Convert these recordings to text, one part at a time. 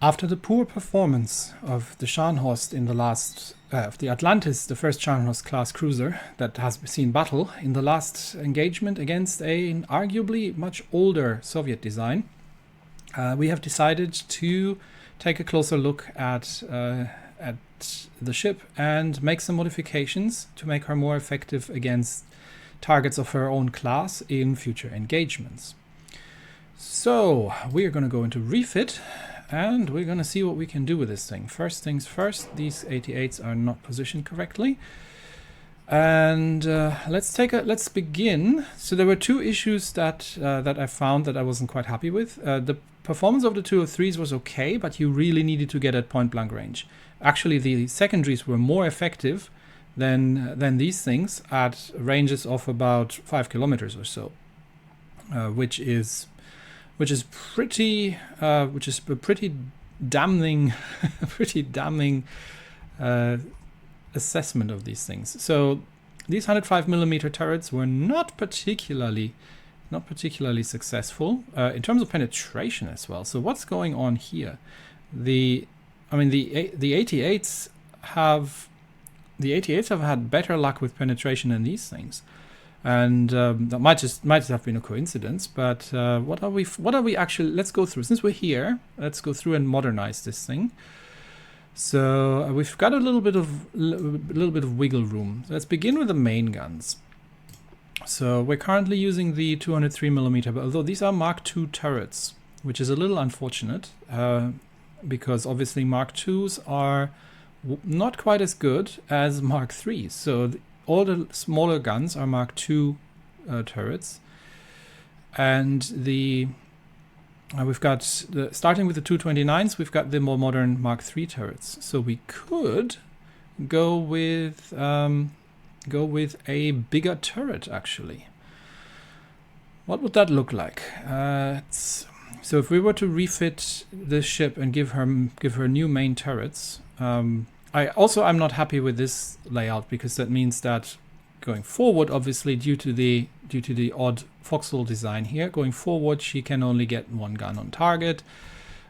After the poor performance of the Scharnhorst in the last, of the Atlantis, the first Scharnhorst class cruiser that has seen battle in the last engagement against an arguably much older Soviet design, we have decided to take a closer look at the ship and make some modifications to make her more effective against targets of her own class in future engagements. So we are going to go into refit. And we're going to see what we can do with this thing. First things first, these 88s are not positioned correctly. And let's begin. So there were two issues that I found that I wasn't quite happy with. The performance of the 203s was okay, but you really needed to get at point blank range. Actually, the secondaries were more effective than these things at ranges of about 5 kilometers or so, which is a pretty damning assessment of these things. So these 105mm turrets were not particularly successful in terms of penetration as well. So what's going on here? The 88s have had better luck with penetration than these things. And that might just have been a coincidence, but what are we actually? Let's go through. Since we're here, let's go through and modernize this thing. So we've got a little bit of wiggle room. So let's begin with the main guns. So we're currently using the 203mm, but although these are Mark II turrets, which is a little unfortunate because obviously Mark IIs are not quite as good as Mark IIIs. So all the smaller guns are Mark II turrets, and we've got starting with the 229s, we've got the more modern Mark III turrets. So we could go with a bigger turret actually. What would that look like? So if we were to refit this ship and give her new main turrets. I'm not happy with this layout because that means that going forward, obviously due to the odd foxhole design here, going forward she can only get one gun on target,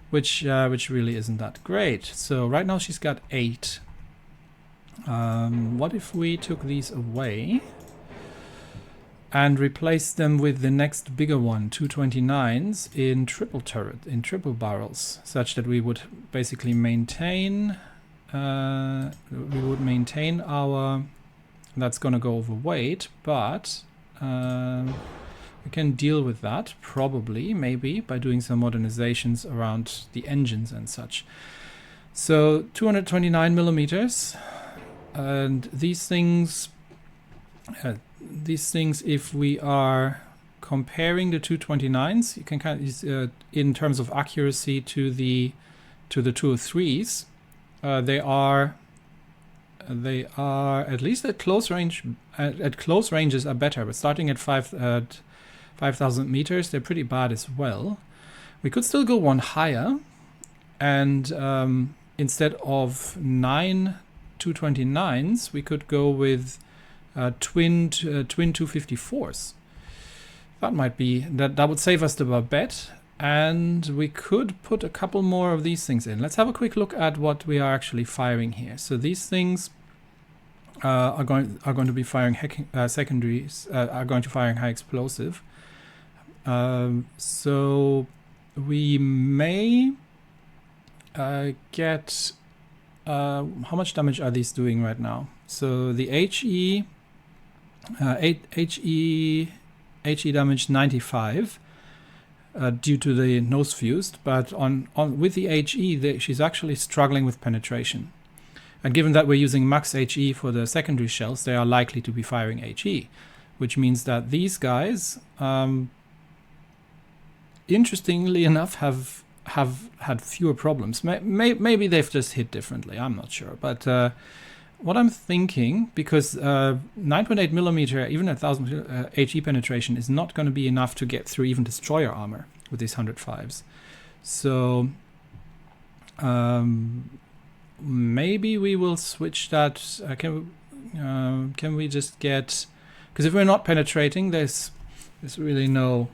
which really isn't that great. So right now she's got 8. What if we took these away and replaced them with the next bigger one, 229s in triple barrels, such that we would basically maintain. Our, that's going to go overweight, but we can deal with that probably, maybe, by doing some modernizations around the engines and such. So 229mm, and these things, if we are comparing the 229s, you can kind of, in terms of accuracy to the 203s. They are at least at close range. At close ranges are better, but starting at 5,000 meters, they're pretty bad as well. We could still go one higher, and instead of 9 229s, we could go with twin 254s. That might be that would save us the Babette. And we could put a couple more of these things in. Let's have a quick look at what we are actually firing here. So these things are going to be firing secondaries. Are going to firing high explosive. So we may get how much damage are these doing right now? So the HE damage 95. Due to the nose fused, but on with the HE, she's actually struggling with penetration. And given that we're using max HE for the secondary shells, they are likely to be firing HE, which means that these guys, interestingly enough, have had fewer problems. Maybe they've just hit differently. I'm not sure, but what I'm thinking, because 9.8mm, even 1,000 HE penetration is not going to be enough to get through even destroyer armor with these 105s. So maybe we will switch that. Can we just get? Because if we're not penetrating, there's really no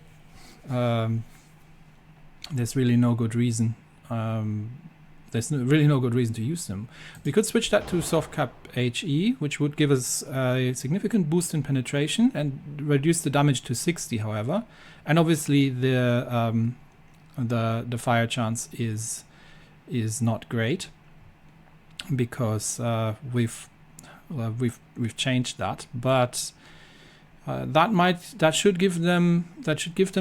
good reason There's really no good reason to use them. We could switch that to soft cap HE, which would give us a significant boost in penetration and reduce the damage to 60, however. And obviously the fire chance is not great because we've changed that, but that should give them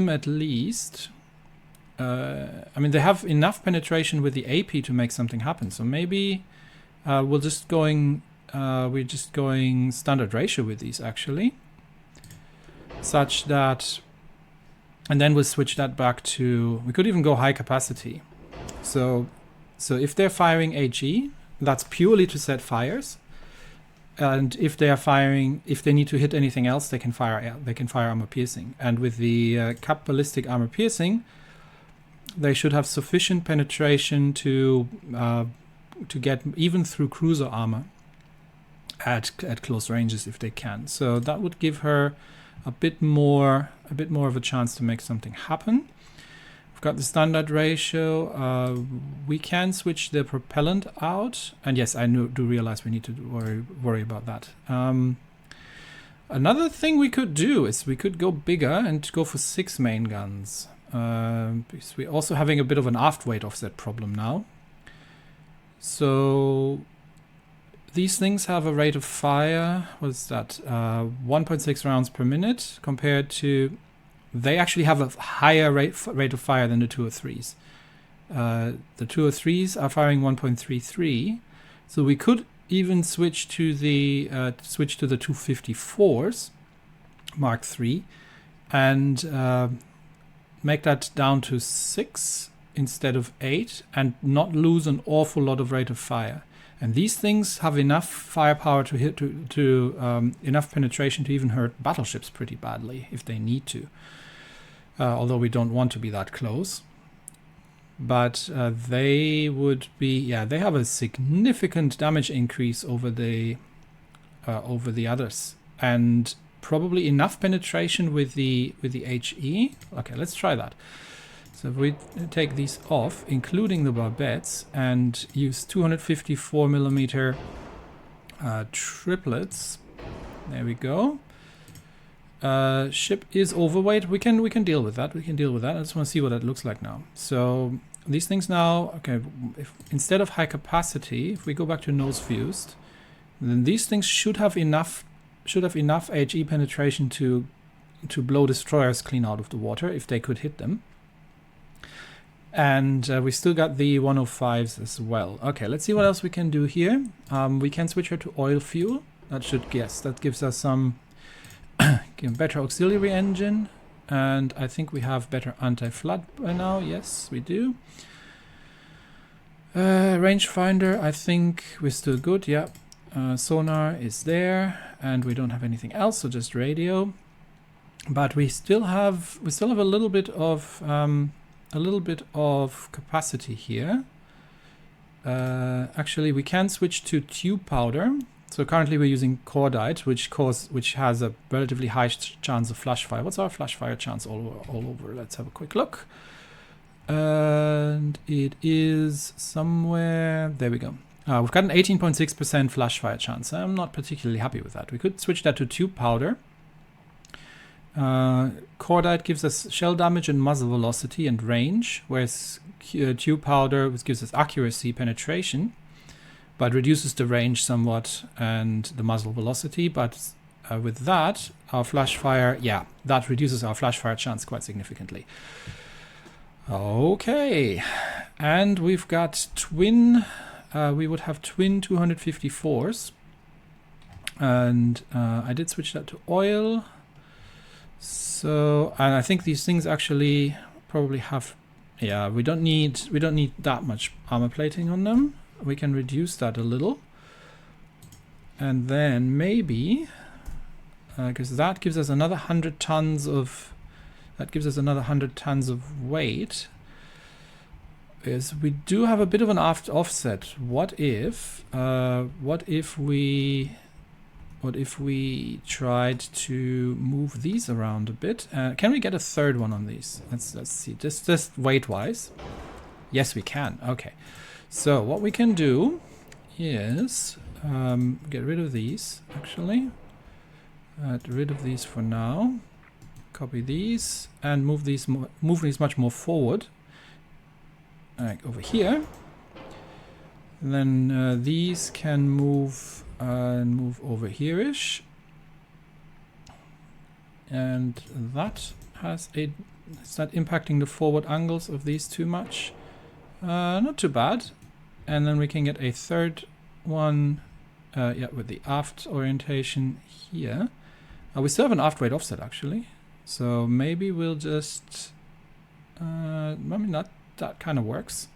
at least. I mean, they have enough penetration with the AP to make something happen. So maybe we're just going standard ratio with these actually, such that, and then we'll switch that back to. We could even go high capacity. So if they're firing HE, that's purely to set fires. And if they are firing, if they need to hit anything else, they can fire armor piercing. And with the cap ballistic armor piercing, they should have sufficient penetration to get even through cruiser armor at close ranges if they can. So that would give her a bit more of a chance to make something happen. We've got the standard ratio. We can switch the propellant out, and yes, I do realize we need to worry about that. Another thing we could do is we could go bigger and go for 6 main guns. Because we're also having a bit of an aft weight offset problem now. So these things have a rate of fire, what's that, 1.6 rounds per minute, compared to, they actually have a higher rate of fire than the 203s. The 203s are firing 1.33, so we could even switch to the 254s Mark III and make that down to 6 instead of 8 and not lose an awful lot of rate of fire. And these things have enough firepower to hit enough penetration to even hurt battleships pretty badly if they need to. Although we don't want to be that close. But they would be, yeah, they have a significant damage increase over the others, and probably enough penetration with the HE. Okay, let's try that. So if we take these off, including the barbettes, and use 254mm triplets. There we go. Ship is overweight. We can deal with that. I just want to see what that looks like now. So these things now, okay, if instead of high capacity, if we go back to nose fused, then these things should have enough HE penetration to blow destroyers clean out of the water if they could hit them. And we still got the 105s as well. Okay, let's see what else we can do here. We can switch her to oil fuel. That gives us some better auxiliary engine, and I think we have better anti-flood by now. Yes, we do. Rangefinder, I think we're still good. Yeah, sonar is there, and we don't have anything else, so just radio. But we still have a little bit of capacity here. Actually, we can switch to tube powder. So currently we're using cordite, which has a relatively high chance of flash fire. What's our flash fire chance all over? Let's have a quick look. And it is somewhere, there we go. We've got an 18.6% flash fire chance. I'm not particularly happy with that. We could switch that to tube powder. Cordite gives us shell damage and muzzle velocity and range, whereas tube powder gives us accuracy, penetration, but reduces the range somewhat and the muzzle velocity. But with that, our flash fire, yeah, that reduces our flash fire chance quite significantly. Okay, and we've got twin, we would have twin 254s, and I did switch that to oil. So, and I think these things actually probably have, yeah, we don't need that much armor plating on them. We can reduce that a little, and then maybe because that gives us another 100 tons of weight. Is we do have a bit of an aft offset. What if we tried to move these around a bit? Can we get a third one on these? Let's see. Just weight wise. Yes, we can. Okay. So what we can do is get rid of these, actually. Get rid of these for now. Copy these and move these much more forward. Like over here. And then these can move over here-ish. And that has a... Is that impacting the forward angles of these too much? Not too bad. And then we can get a third one, yeah, with the aft orientation here. We still have an aft weight offset, actually. So maybe we'll just... I mean, that kind of works.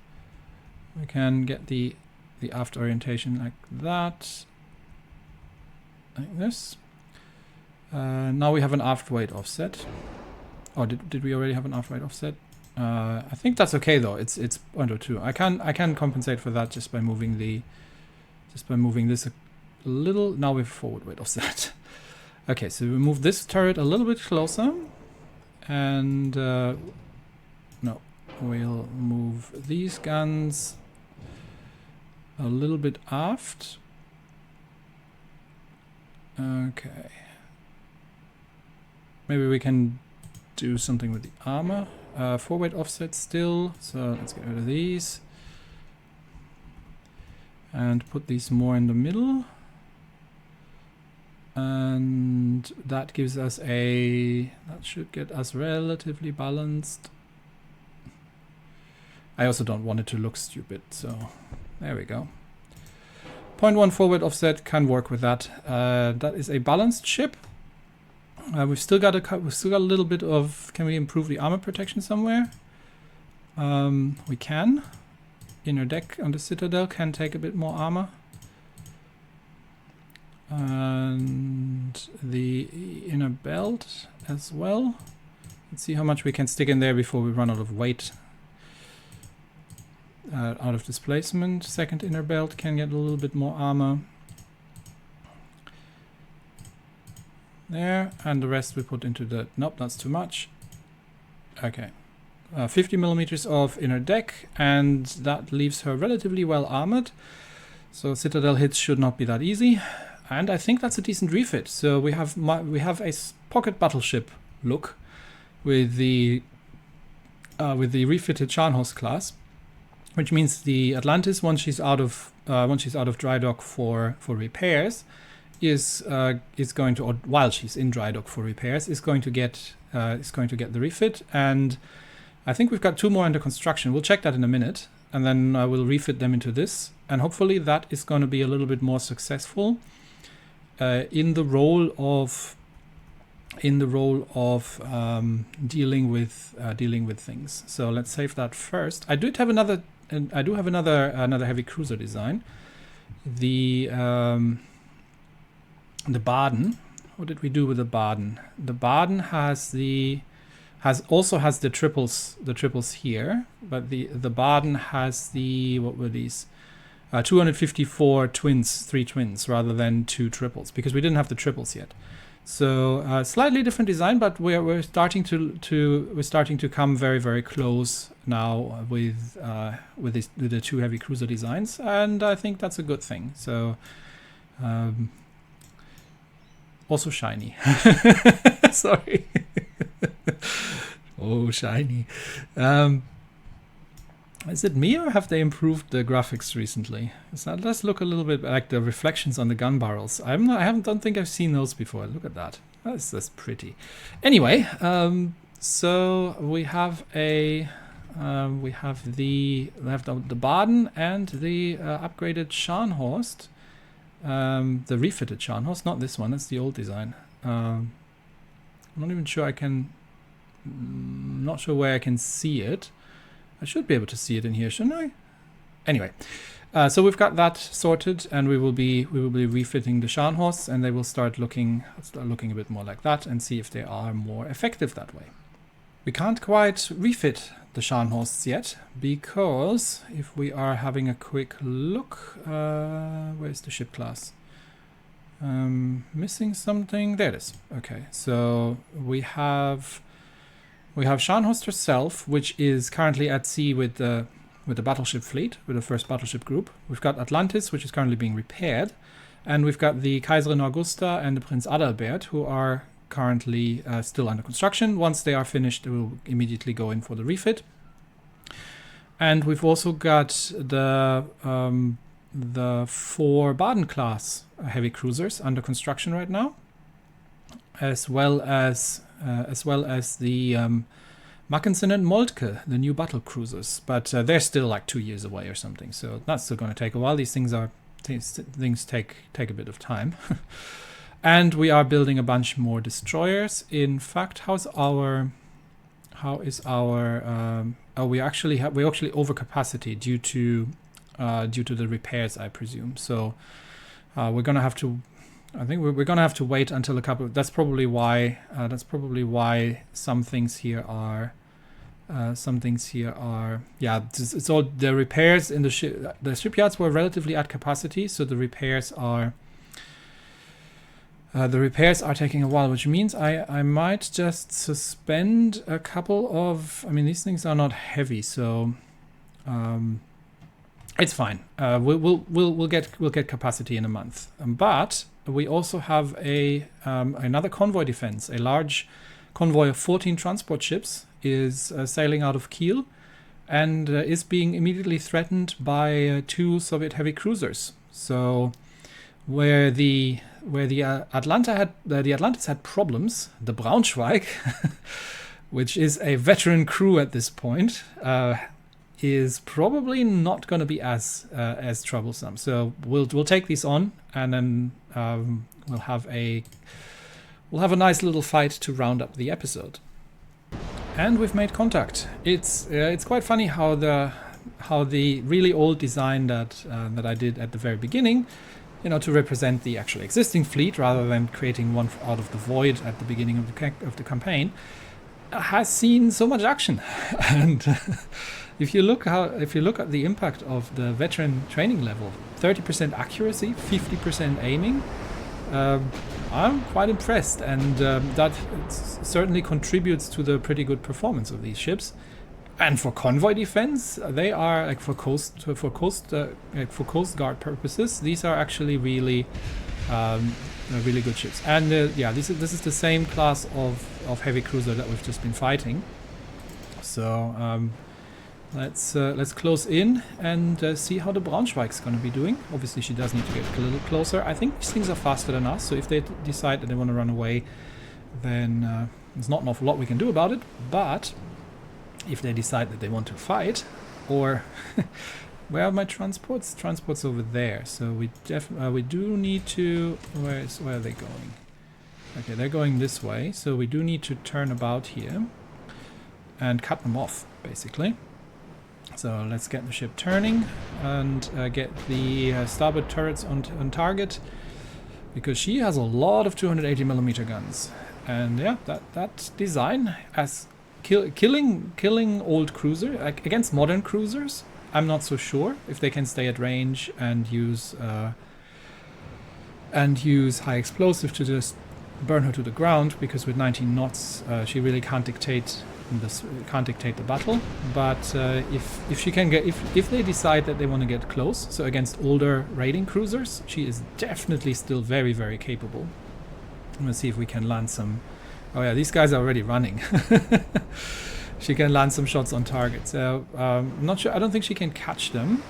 We can get the aft orientation like that. Like this. Now we have an aft weight offset. Oh, did we already have an aft weight offset? I think that's okay though. It's 0.02. I can compensate for that just by moving this a little. Now we have forward weight offset. Okay, so we move this turret a little bit closer, and no, we'll move these guns a little bit aft. Okay, maybe we can do something with the armor. Forward offset still, so let's get rid of these and put these more in the middle, and that gives us that should get us relatively balanced. I also don't want it to look stupid, so there we go. 0.1 forward offset can work with that. That is a balanced ship. We've still got a little bit of... Can we improve the armor protection somewhere? We can. Inner deck on the Citadel can take a bit more armor. And the inner belt as well. Let's see how much we can stick in there before we run out of weight. Out of displacement. Second inner belt can get a little bit more armor. There, and the rest we put into the... Nope, that's too much. Okay. 50 millimeters of inner deck, and that leaves her relatively well armored. So Citadel hits should not be that easy. And I think that's a decent refit. So we have a pocket battleship look with the refitted Scharnhorst class, which means the Atlantis, once she's out of dry dock for repairs, is going to, or while she's in dry dock for repairs, is going to get the refit. And I think we've got 2 more under construction. We'll check that in a minute, and then I will refit them into this, and hopefully that is going to be a little bit more successful in the role of dealing with things. So let's save that first. I do have another heavy cruiser design. The Baden. What did we do with the Baden? The Baden also has the triples here, but the Baden has the, what were these? 254 twins, 3 twins rather than 2 triples, because we didn't have the triples yet. So slightly different design, but we're starting to come very, very close now with the 2 heavy cruiser designs, and I think that's a good thing. So also shiny. Sorry. Oh, shiny. Is it me, or have they improved the graphics recently? That does look a little bit like the reflections on the gun barrels. Don't think I've seen those before. Look at that. That's pretty. Anyway, so we have the Baden and the upgraded Scharnhorst. The refitted Scharnhorst, not this one. That's the old design. I'm not even sure I can. Not sure where I can see it. I should be able to see it in here, shouldn't I? Anyway, so we've got that sorted, and we will be refitting the Scharnhorsts, and they will start looking a bit more like that, and see if they are more effective that way. We can't quite refit the Scharnhorsts yet, because if we are having a quick look, where's the ship class? Missing something. There it is. Okay, so we have Scharnhorst herself, which is currently at sea with the with the battleship fleet, with the first battleship group. We've got Atlantis, which is currently being repaired. And we've got the Kaiserin Augusta and the Prinz Adalbert, who are currently still under construction. Once they are finished, they will immediately go in for the refit. And we've also got the 4 Baden-class heavy cruisers under construction right now, as well as the Mackensen and Moltke, the new battle cruisers. But they're still like 2 years away or something, so that's still going to take a while. These things take a bit of time. And we are building a bunch more destroyers. In fact, we actually over capacity due to the repairs, I presume. So we're gonna have to. I think we're gonna have to wait until a couple. That's probably why. Some things here are. Yeah, it's all the repairs in the ship. The shipyards were relatively at capacity, so the repairs are. Taking a while, which means I might just suspend a couple of. I mean, these things are not heavy, so it's fine. We'll get capacity in a month. But we also have another convoy defense. A large convoy of 14 transport ships is sailing out of Kiel and is being immediately threatened by 2 Soviet heavy cruisers. So where the Atlantis had problems, the Braunschweig, which is a veteran crew at this point, is probably not going to be as troublesome. So we'll take these on, and then we'll have a nice little fight to round up the episode. And we've made contact. It's quite funny how the really old design that I did at the very beginning, to represent the actual existing fleet rather than creating one out of the void at the beginning of the campaign, has seen so much action. And if you look at the impact of the veteran training level, 30% accuracy, 50% aiming, I'm quite impressed, and that certainly contributes to the pretty good performance of these ships. And for convoy defense, they are like for coast guard purposes. These are actually really good ships. And this is the same class of heavy cruiser that we've just been fighting. So let's close in and see how the Braunschweig's going to be doing. Obviously, she does need to get a little closer. I think these things are faster than us. So if they decide that they want to run away, then there's not an awful lot we can do about it. But if they decide that they want to fight, or where are my transports? Transports over there. So we do need to. Where are they going? Okay, they're going this way. So we do need to turn about here and cut them off, basically. So let's get the ship turning and get the starboard turrets on target, because she has a lot of 280mm guns, and yeah, that design as killing old cruiser against modern cruisers, I'm not so sure if they can stay at range and use high explosive to just burn her to the ground, because with 19 knots she really can't dictate the battle. But if they decide that they want to get close, so against older raiding cruisers, she is definitely still very, very capable. Let's see if we can land some. Oh yeah, these guys are already running. She can land some shots on target. So I'm not sure. I don't think she can catch them,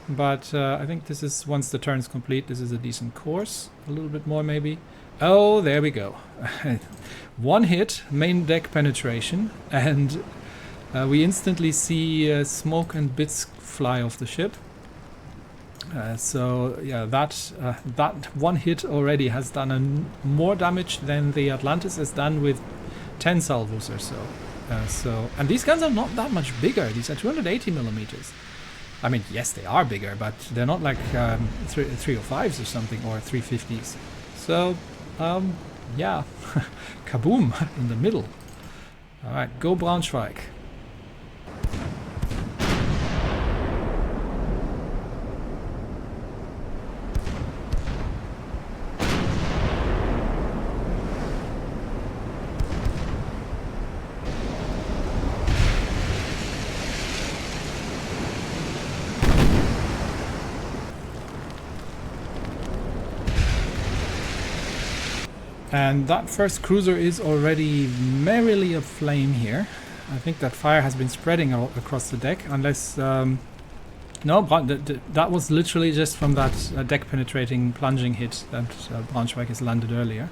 but I think this is, once the turn's complete, this is a decent course. A little bit more maybe. Oh, there we go. One hit, main deck penetration, and we instantly see smoke and bits fly off the ship. So yeah, that one hit already has done more damage than the Atlantis has done with 10 salvos or so. And these guns are not that much bigger. These are 280mm. I mean, yes, they are bigger, but they're not like 305s or something, or 350s. So yeah, kaboom in the middle. All right, go Braunschweig. And that first cruiser is already merrily aflame here. I think that fire has been spreading across the deck, unless... no, that was literally just from that deck-penetrating plunging hit that Braunschweig has landed earlier.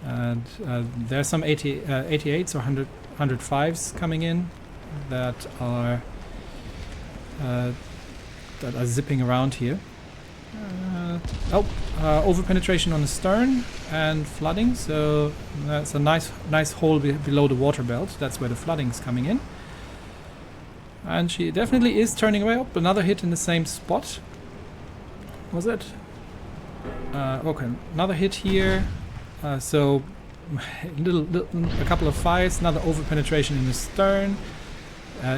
And there are some 88s or 105s coming in that are zipping around here. Over penetration on the stern and flooding, so that's a nice hole below the water belt. That's where the flooding is coming in. And she definitely is turning away. Up another hit in the same spot. Was it? Okay, another hit here. So a couple of fires, another over penetration in the stern.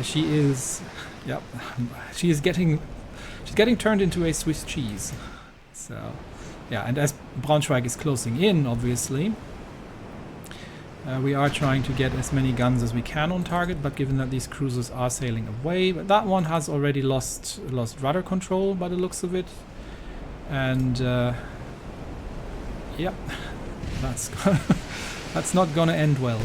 She's getting turned into a Swiss cheese. So yeah, and as Braunschweig is closing in, obviously, we are trying to get as many guns as we can on target, but given that these cruisers are sailing away, but that one has already lost rudder control by the looks of it. And yep, that's not gonna end well.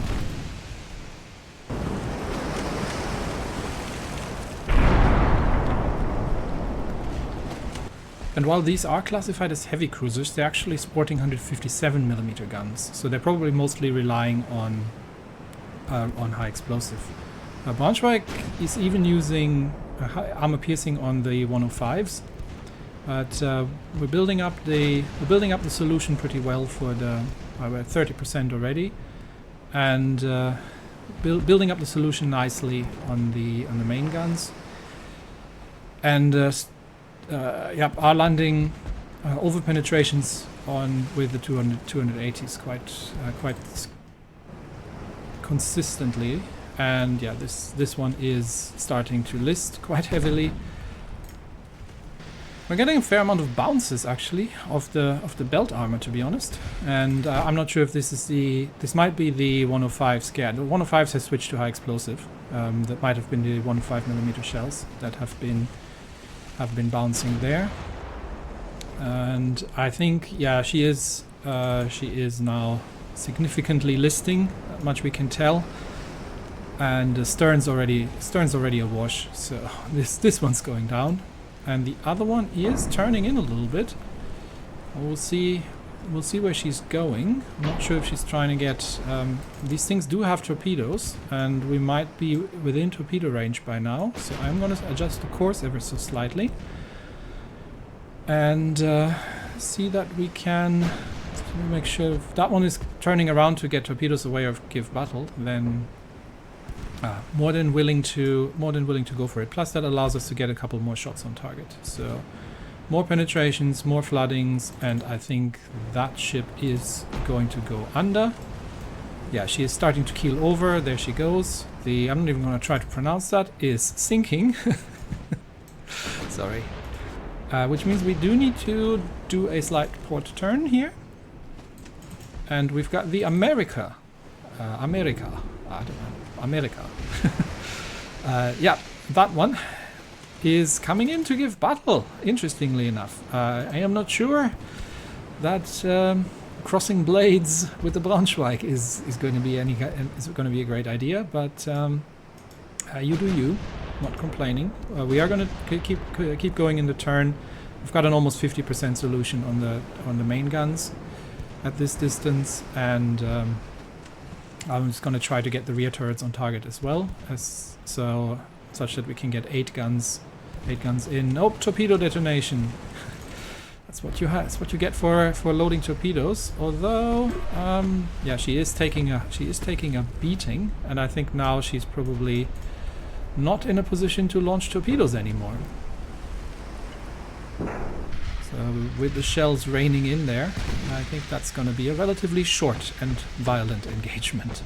And while these are classified as heavy cruisers, they're actually sporting 157mm guns, so they're probably mostly relying on high explosive. Braunschweig is even using armor piercing on the 105s, but we're building up the solution pretty well for the we're at 30% already, and building up the solution nicely on the main guns, and yep, are landing over penetrations on with the 280s quite consistently, and yeah, this one is starting to list quite heavily. We're getting a fair amount of bounces actually of the belt armor, to be honest, and I'm not sure if this might be the 105 scare. The 105s have switched to high explosive. That might have been the 105mm shells that have been bouncing there, and I think yeah, she is now significantly listing. That much we can tell, and the stern's already awash. So this one's going down, and the other one is turning in a little bit. We'll see where she's going. I'm not sure if she's trying to get... these things do have torpedoes, and we might be within torpedo range by now, so I'm going to adjust the course ever so slightly and see that we can make sure if that one is turning around to get torpedoes away or give battle, then more than willing to go for it. Plus that allows us to get a couple more shots on target. So more penetrations, more floodings, and I think that ship is going to go under. Yeah, she is starting to keel over. There she goes. I'm not even going to try to pronounce that. Is sinking. Sorry. Which means we do need to do a slight port turn here. And we've got the America. I don't know. America. Yeah, that one is coming in to give battle, interestingly enough. I am not sure that crossing blades with the Braunschweig is going to be a great idea, but you do you, not complaining. We are going to keep going in the turn. We've got an almost 50% solution on the main guns at this distance, and I'm just going to try to get the rear turrets on target as well, such that we can get 8 guns in. Oh, torpedo detonation. That's what you get for loading torpedoes. Although, yeah, she is taking a beating, and I think now she's probably not in a position to launch torpedoes anymore. So with the shells raining in there, I think that's going to be a relatively short and violent engagement.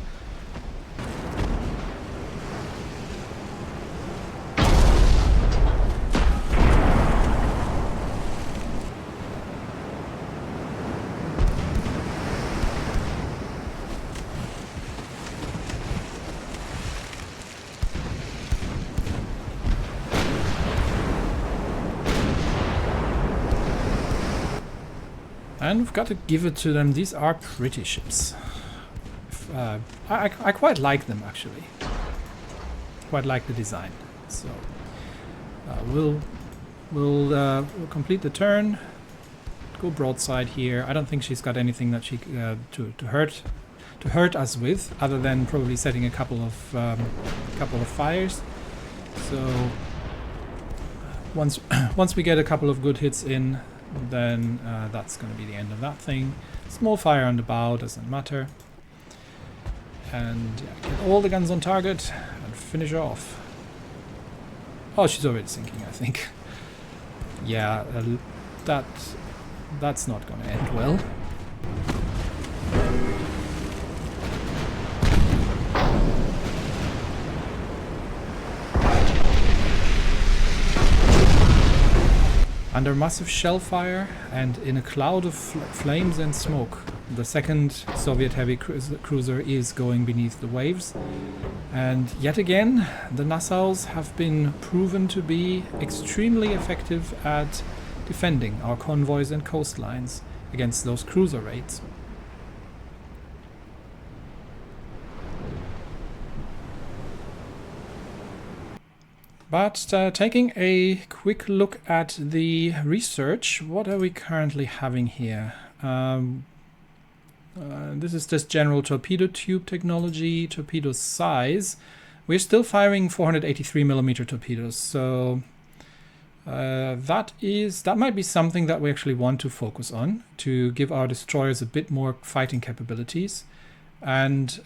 And we've got to give it to them. These are pretty ships. I quite like them, actually. Quite like the design. So we'll complete the turn. Go broadside here. I don't think she's got anything that she to hurt us with, other than probably setting a couple of fires. So once we get a couple of good hits in, then that's going to be the end of that thing. Small fire on the bow, doesn't matter. And yeah, get all the guns on target and finish her off. Oh, she's already sinking, I think. Yeah, that's not going to end well. Under massive shell fire and in a cloud of flames and smoke, the second Soviet heavy cruiser is going beneath the waves. And yet again, the Nassaus have been proven to be extremely effective at defending our convoys and coastlines against those cruiser raids. But taking a quick look at the research, what are we currently having here? This is just general torpedo tube technology, torpedo size. We're still firing 483mm torpedoes, so that might be something that we actually want to focus on to give our destroyers a bit more fighting capabilities. And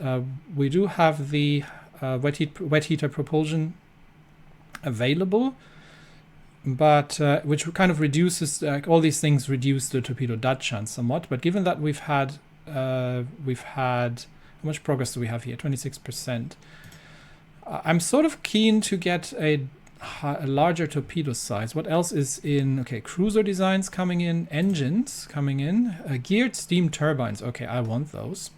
we do have the wet heater propulsion available, but which kind of reduces all these things reduce the torpedo dud chance somewhat. But given that we've had how much progress do we have here? 26%. I'm sort of keen to get a larger torpedo size. What else is in? Okay, cruiser designs coming in, engines coming in, geared steam turbines. Okay, I want those.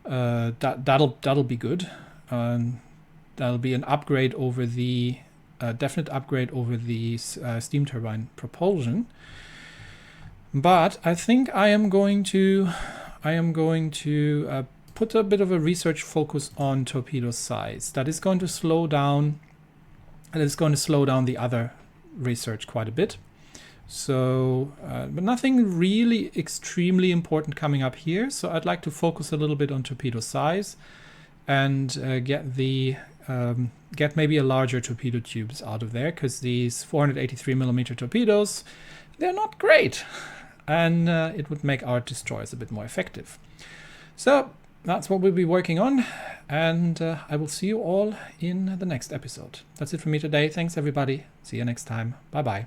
That'll be good. That'll be an upgrade over the definite upgrade over the steam turbine propulsion. But I think I am going to put a bit of a research focus on torpedo size. That is going to slow down. And it's going to slow down the other research quite a bit. So, but nothing really extremely important coming up here. So I'd like to focus a little bit on torpedo size and get maybe a larger torpedo tubes out of there, because these 483mm torpedoes, they're not great, and it would make our destroyers a bit more effective. So that's what we'll be working on, and I will see you all in the next episode. That's it for me today. Thanks everybody. See you next time. Bye bye.